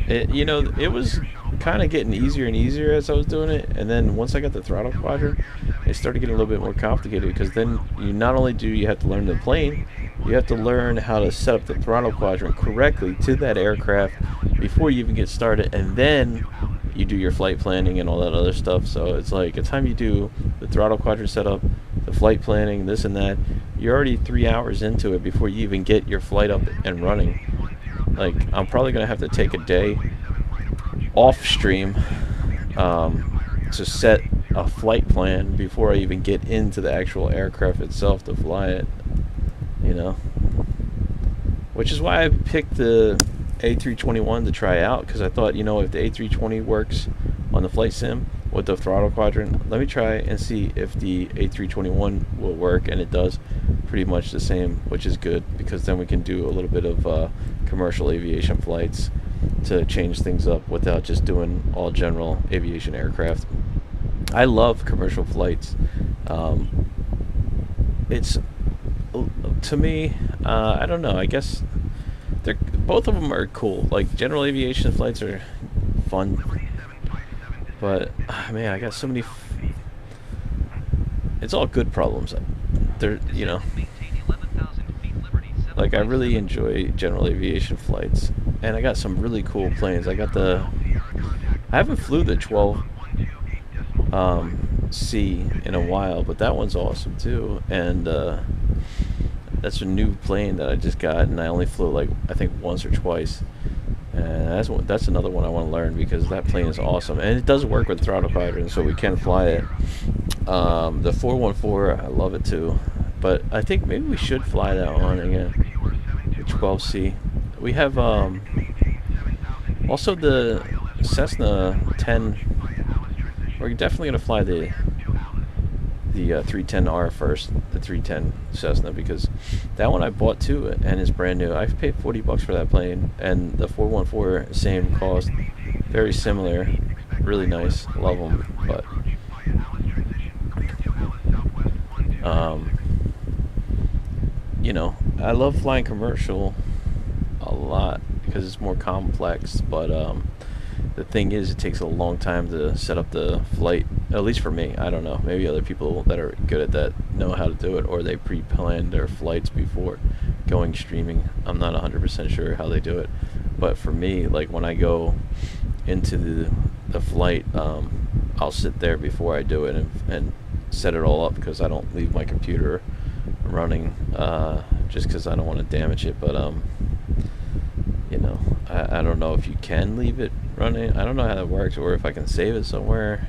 S1: You know, it was kind of getting easier and easier as I was doing it, and then once I got the throttle quadrant, it started getting a little bit more complicated because then you not only do you have to learn the plane, you have to learn how to set up the throttle quadrant correctly to that aircraft before you even get started, and then you do your flight planning and all that other stuff. So it's like, by the time you do the throttle quadrant setup, the flight planning, this and that, you're already 3 hours into it before you even get your flight up and running. Like, I'm probably gonna have to take a day off stream to set a flight plan before I even get into the actual aircraft itself to fly it, you know, which is why I picked the A321 to try out, because I thought, you know, if the A320 works on the flight sim with the throttle quadrant, let me try and see if the A321 will work, and it does pretty much the same, which is good, because then we can do a little bit of commercial aviation flights to change things up without just doing all general aviation aircraft. I love commercial flights. It's, to me, I don't know, I guess both of them are cool. Like, general aviation flights are fun, but man, I got so many it's all good problems. They're, you know, like, I really enjoy general aviation flights, and I got some really cool planes. I haven't flew the 12 C in a while, but that one's awesome too, and that's a new plane that I just got, and I only flew, like, I think once or twice, and that's another one I want to learn, because that plane is awesome, and it does work with throttle quadrant, so we can fly it. The 414, I love it too, but I think maybe we should fly that one again, the 12C. We have also the Cessna 10. We're definitely going to fly the 310R first, the 310 Cessna, because that one I bought too, and it's brand new. I paid $40 for that plane, and the 414, same cost, very similar, really nice, love them. But you know, I love flying commercial a lot because it's more complex, but the thing is, it takes a long time to set up the flight, at least for me. I don't know, maybe other people that are good at that know how to do it, or they pre-plan their flights before going streaming. I'm not 100% sure how they do it, but for me, like, when I go into the flight, I'll sit there before I do it and set it all up, because I don't leave my computer running just because I don't want to damage it. But you know, I don't know if you can leave it running. I don't know how that works, or if I can save it somewhere,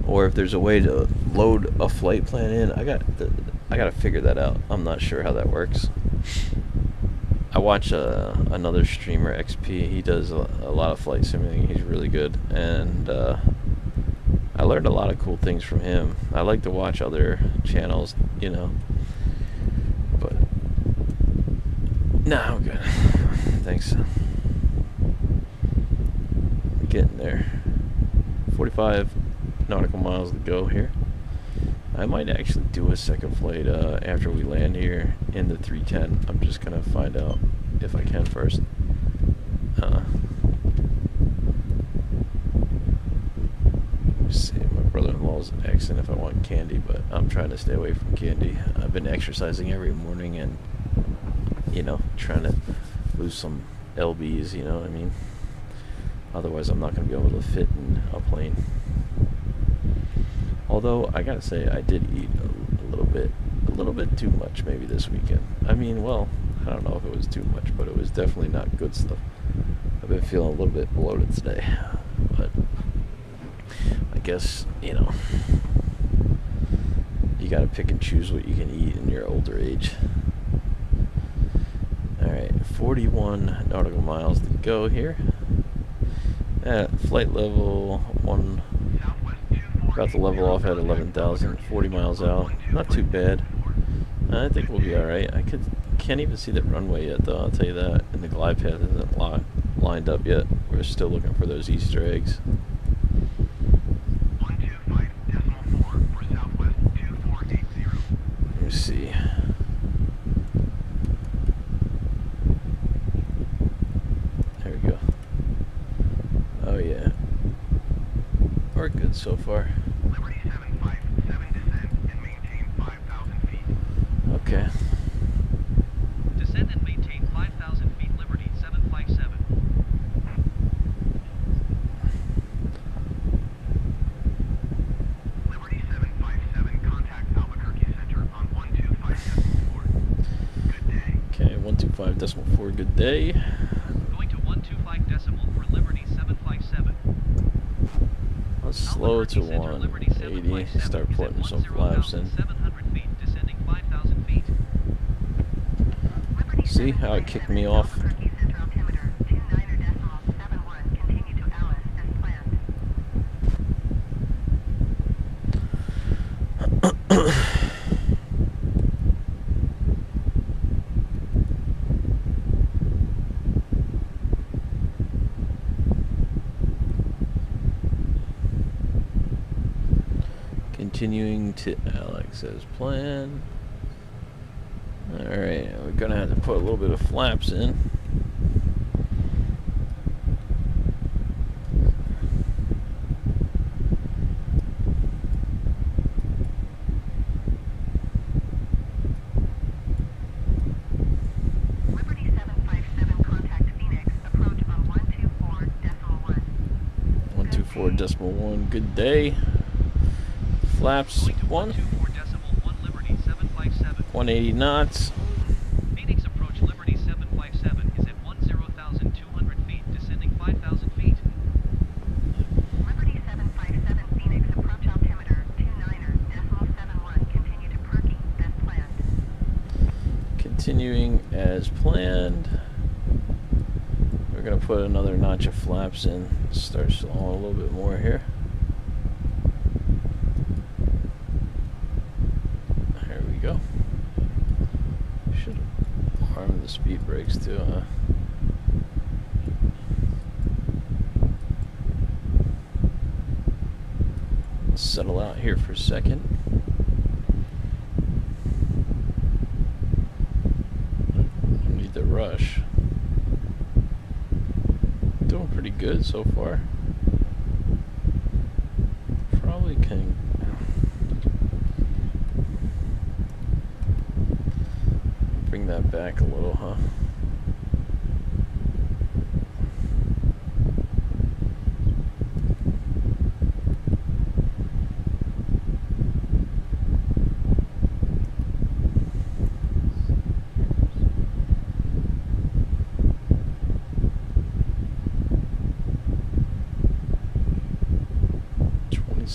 S1: or if there's a way to load a flight plan in. I gotta figure that out. I'm not sure how that works. I watch another streamer, XP. He does a lot of flight simulating. He's really good, and I learned a lot of cool things from him. I like to watch other channels, you know, but nah, I'm good. Thanks. Getting there. 45 nautical miles to go here. I might actually do a second flight after we land here in the 310. I'm just gonna find out if I can first. miles asking if I want candy, but I'm trying to stay away from candy. I've been exercising every morning and, you know, trying to lose some lbs, you know what I mean? Otherwise I'm not going to be able to fit in a plane. Although I gotta say, I did eat a little bit too much maybe this weekend. I mean, well, I don't know if it was too much, but it was definitely not good stuff. I've been feeling a little bit bloated today, but I guess, you know, you gotta pick and choose what you can eat in your older age. Alright, 41 nautical miles to go here. Flight level 1, about to level off at 11,000, 40 miles out. Not too bad. I think we'll be alright. Can't even see the runway yet, though, I'll tell you that. And the glide path isn't lined up yet. We're still looking for those Easter eggs.
S2: 125.4 for Southwest 2480.
S1: Let me see. There we go. Oh, yeah. We're good so far.
S2: Liberty 757 descend and maintain 5,000 feet.
S1: Okay.
S3: Descend and maintain 5,000 feet. Liberty 757.
S2: Liberty 757, contact Albuquerque Center on 125.4. Good day.
S1: Okay, 125.4, good day.
S3: Going to 125 for Liberty 757.
S1: Let's slow to 180. Start putting some flaps in.
S3: 700 feet, descending 5,000 feet.
S1: See how it kicked me off? Continuing to Alex as planned. Alright, we're gonna have to put a little bit of flaps in.
S2: Liberty 757, contact Phoenix, approach on 124.1.
S1: 124.1, good day. Flaps
S3: Going to
S1: 1,
S3: 124.1 Liberty 757.
S1: 180 knots.
S3: Phoenix approach Liberty 757 is at 10,200 feet, descending 5,000 feet.
S2: Liberty 757, Phoenix, approach altimeter 29.71. Continue to parking as planned.
S1: Continuing as planned. We're gonna put another notch of flaps in. Start slowing a little bit more here. There we go. Should have armed the speed brakes too, huh? Let's settle out here for a second. No need to rush. Doing pretty good so far. Probably can bring that back a little, huh?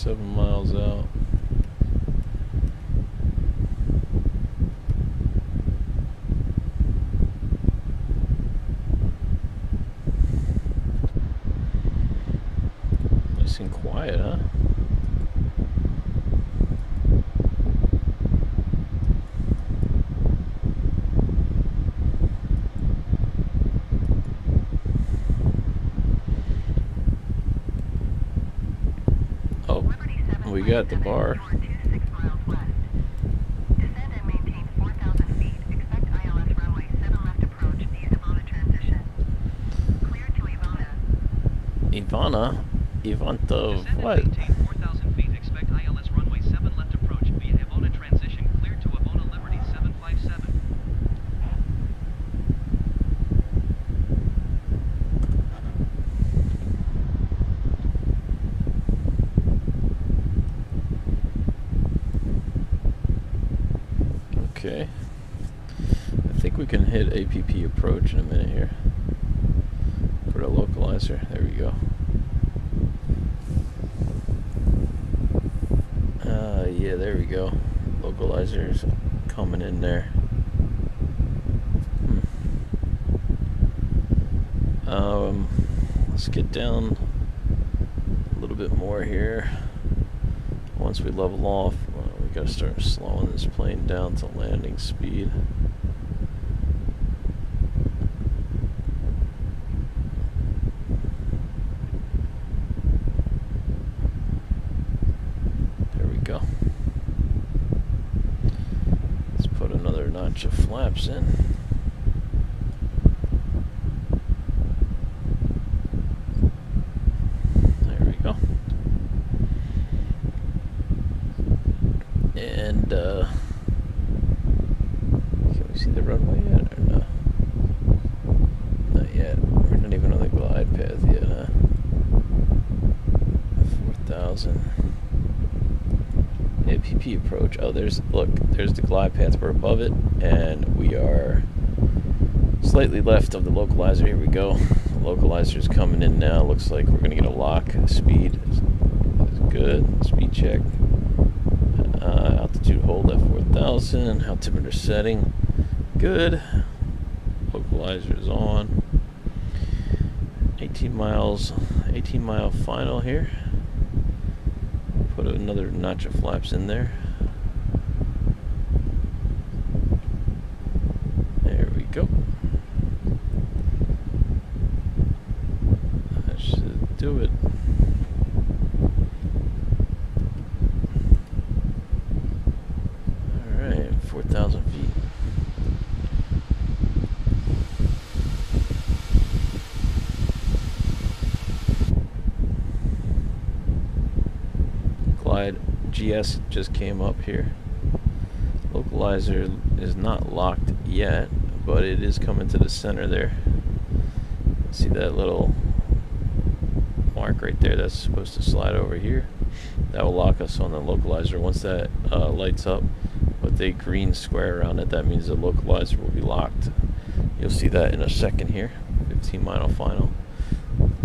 S1: Miles out. Nice and quiet, huh? We got the bar.
S2: 26 miles west. Descend and maintain 4,000 feet. Expect ILS runway 7 left approach via Ivana transition. Clear to Ivana.
S1: Ivana? Ivanta
S3: Descend and
S1: what?
S3: maintain 4,000 feet. Expect ILS
S1: think we can hit APP approach in a minute here. Put a localizer. There we go. Yeah, there we go. Localizer's coming in there. Let's get down a little bit more here. Once we level off, we gotta start slowing this plane down to landing speed. There we go. Let's put another notch of flaps in. And can we see the runway yet or no? Not yet. We're not even on the glide path yet, huh? 4,000. APP approach. Oh, there's the glide path. We're above it, and we are slightly left of the localizer. Here we go. The localizer's coming in now. Looks like we're gonna get a lock. Speed is good. Speed check. Altitude hold at 4,000. Altimeter setting. Good. Localizer is on. 18 miles. 18-mile final here. Put another notch of flaps in there. There we go. That should do it. Alright, 4,000 feet. Glide GS just came up here. Localizer is not locked yet, but it is coming to the center there. See that little mark right there? That's supposed to slide over here. That will lock us on the localizer. Once that lights up with a green square around it, that means the localizer will be locked. You'll see that in a second here. 15-mile final.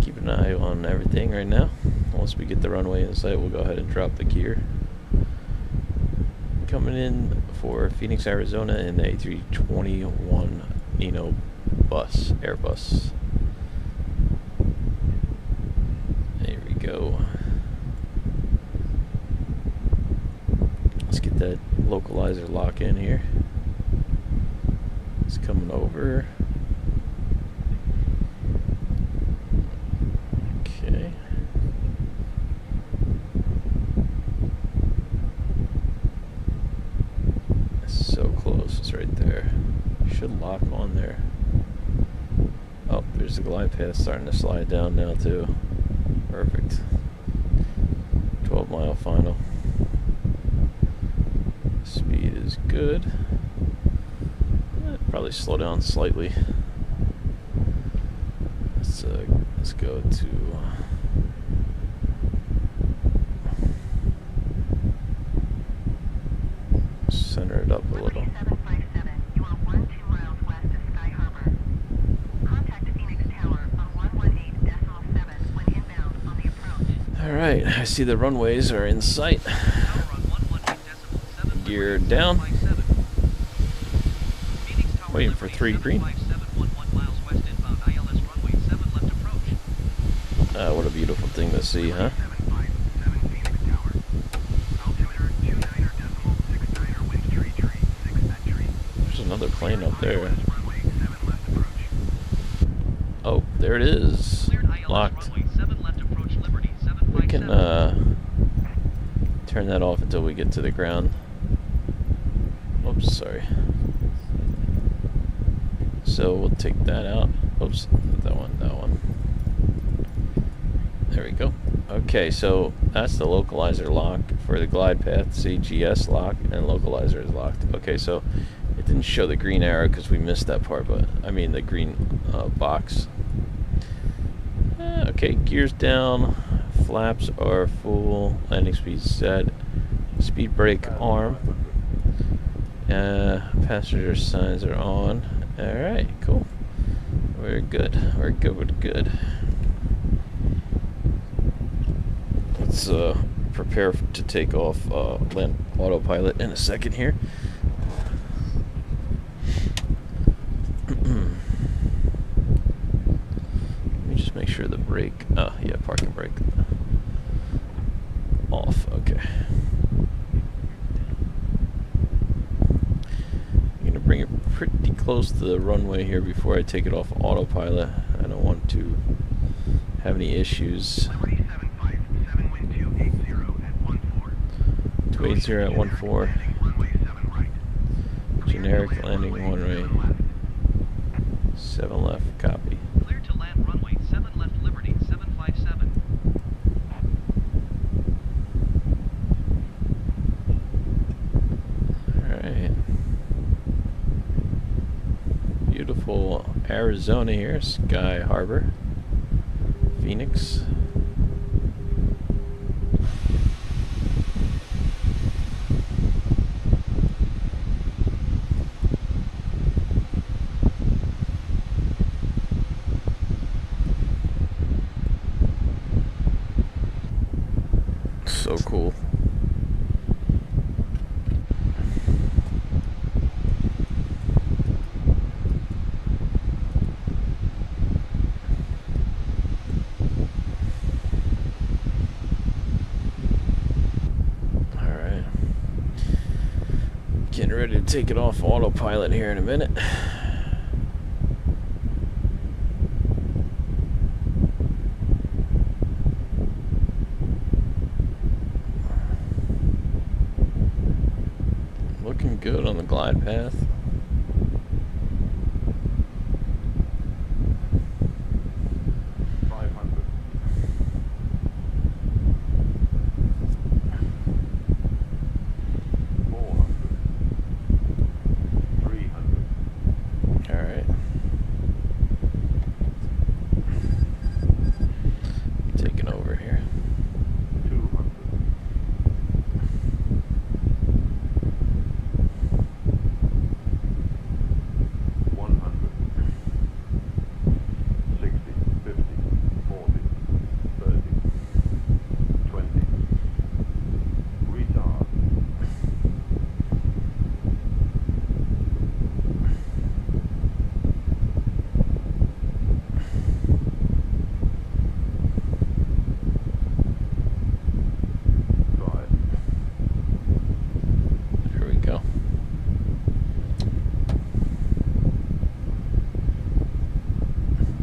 S1: Keep an eye on everything right now. Once we get the runway in sight, we'll go ahead and drop the gear. Coming in for Phoenix, Arizona in the A321neo bus, Airbus. There we go. Let's get that localizer lock in here. It's coming over. Okay. So close, it's right there. Should lock on there. Oh, there's the glide path starting to slide down now too. Perfect. 12-mile final. Speed is good. Probably slow down slightly. Let's go to center it up a little.
S2: 757, you are 12 miles west of Sky Harbor. Contact Phoenix Tower on 118.7 when inbound on the approach.
S1: Alright, I see the runways are in sight. Gear down. Waiting for 3 green. What a beautiful thing to see, huh?
S2: 757 Phoenix Tower. Altimeter 29.69 wind tree 6
S1: There's another plane up there.
S2: runway 7 left approach.
S1: Oh, there it is. Locked. We can turn that off until we get to the ground. Oops, sorry. So we'll take that out. Oops, not that one, that one. There we go. Okay, so that's the localizer lock for the glide path. See, GS lock and localizer is locked. Okay, so it didn't show the green arrow because we missed that part, but I mean the green box. Okay, gears down, flaps are full, landing speed set, speed brake arm, passenger signs are on, Alright, cool. Very good. Very good, very good. Let's prepare to take off land autopilot in a second here. Let me just make sure the brake, oh yeah, parking brake off, okay. I'm gonna bring it pretty close to the runway here before I take it off autopilot. I don't want to have any issues. 280 at 14. Generic landing 1 right. 7 left, copy.
S3: Clear to land runway 7 left Liberty 757.
S1: Alright. Beautiful Arizona here, Sky Harbor. Phoenix. So cool. Alright. Getting ready to take it off autopilot here in a minute. Looking good on the glide path. Alright. Taking over here.
S2: 200. 100. 60, 50, 40, 30, 20. Retard. Drive.
S1: There we go.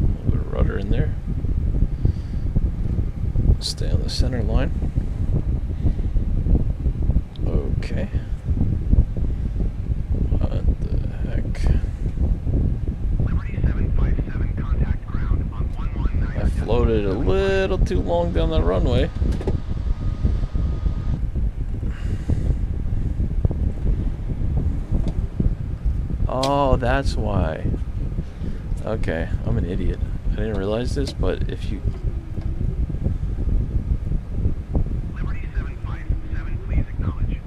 S1: A little bit of rudder in there. Stay on the center line. Okay. What the heck?
S2: Liberty 757 contact ground on 119.
S1: I floated a little too long down the runway. Oh, that's why. Okay, I'm an idiot. I didn't realize this, but if you...
S2: Liberty 757, please acknowledge.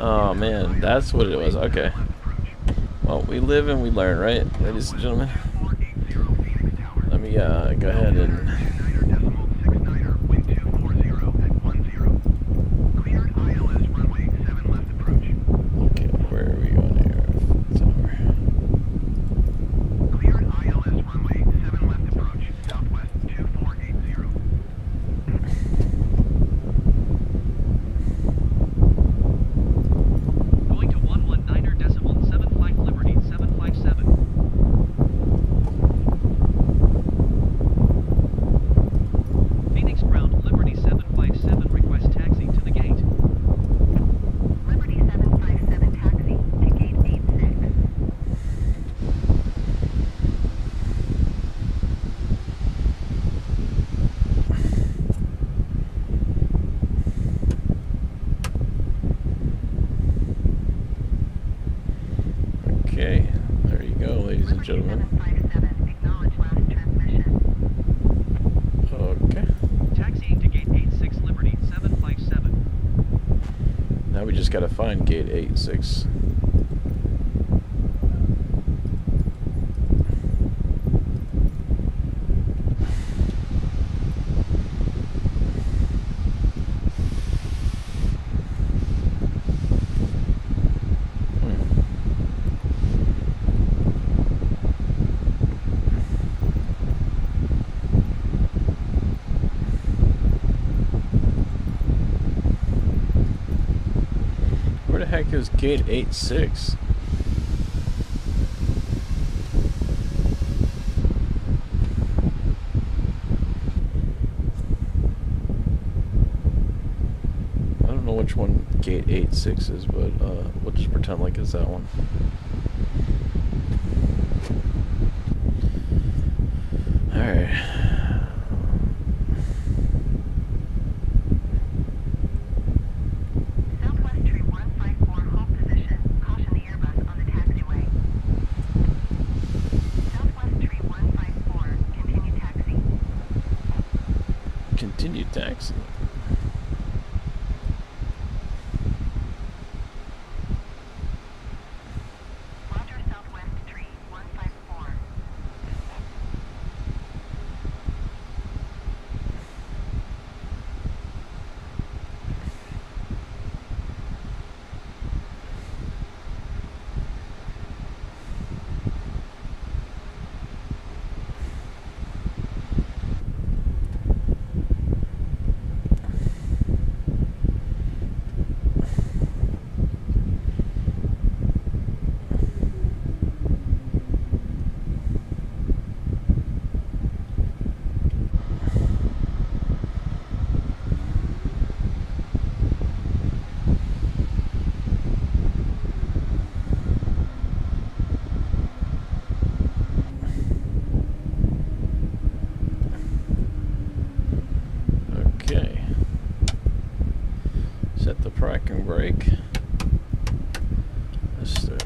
S1: Oh man, that's what it was. Okay. Well, we live and we learn, right, ladies and gentlemen? Let me go ahead and... Okay, where are we going here? Tower.
S2: Cleared ILS runway 7 left approach, southwest 2480.
S3: Going to 119.75 Liberty 757.
S1: just gotta find gate 86. Where the heck is gate 86? I don't know which one gate 86 is, but we'll just pretend like it's that one. Alright.
S2: Southwest tree 154, hold position. Caution the Airbus on the taxiway. Southwest tree 154, continue taxi.
S1: Continue taxi.
S2: Roger, Southwest tree 154.
S1: Okay. Set the parking brake. Let's start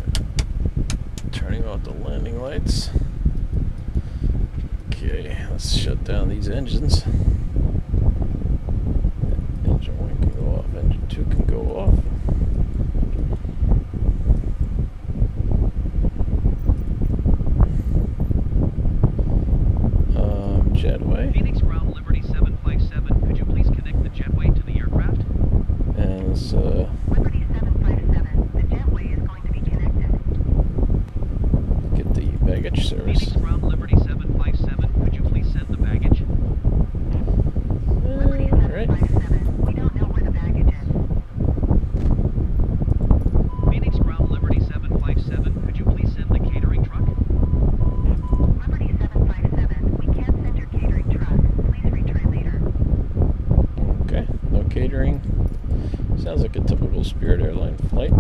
S1: turning off the landing lights. Okay, let's shut down these engines. Engine 1 can go off, engine 2 can go off. Jetway.
S3: Phoenix ground Liberty 757. Could you please connect the jetway to the aircraft?
S1: And let's
S2: Liberty 757, the jetway is going to be connected.
S1: get the baggage service.
S3: Phoenix ground Liberty 757. Could you please send the baggage?
S2: Liberty
S1: Alright.
S2: 757, we don't know where the baggage is.
S3: Phoenix ground Liberty 757. Could you please send the catering truck?
S2: Liberty 757, we can't send your catering truck. Please retry later.
S1: Okay, no catering. Sounds like a typical Spirit airline flight.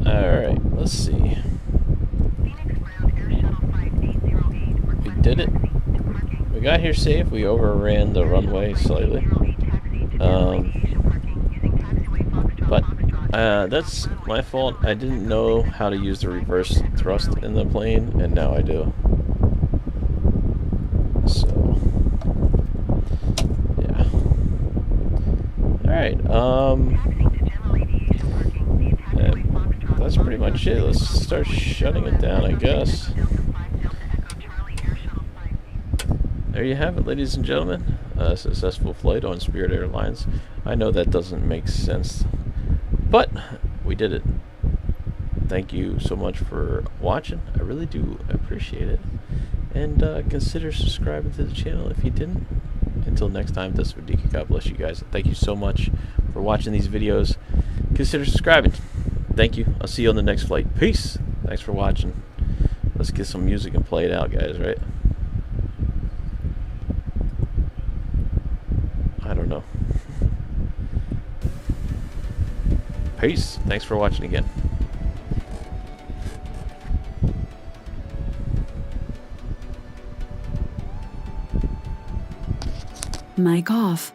S1: Alright, let's see.
S2: Phoenix ground Air Shuttle 5808.
S1: We did it. We got here safe. We overran the runway slightly. But that's my fault. I didn't know how to use the reverse thrust in the plane, and now I do. So, yeah. Alright, that's pretty much it. Let's start shutting it down, I guess. There you have it, ladies and gentlemen. A successful flight on Spirit Airlines. I know that doesn't make sense, but we did it. Thank you so much for watching. I really do appreciate it. And consider subscribing to the channel if you didn't. Until next time, this is Vadika. God bless you guys. Thank you so much for watching these videos. Consider subscribing. Thank you. I'll see you on the next flight. Peace. Thanks for watching. Let's get some music and play it out, guys, right? I don't know. Peace. Thanks for watching again.
S4: Mic off.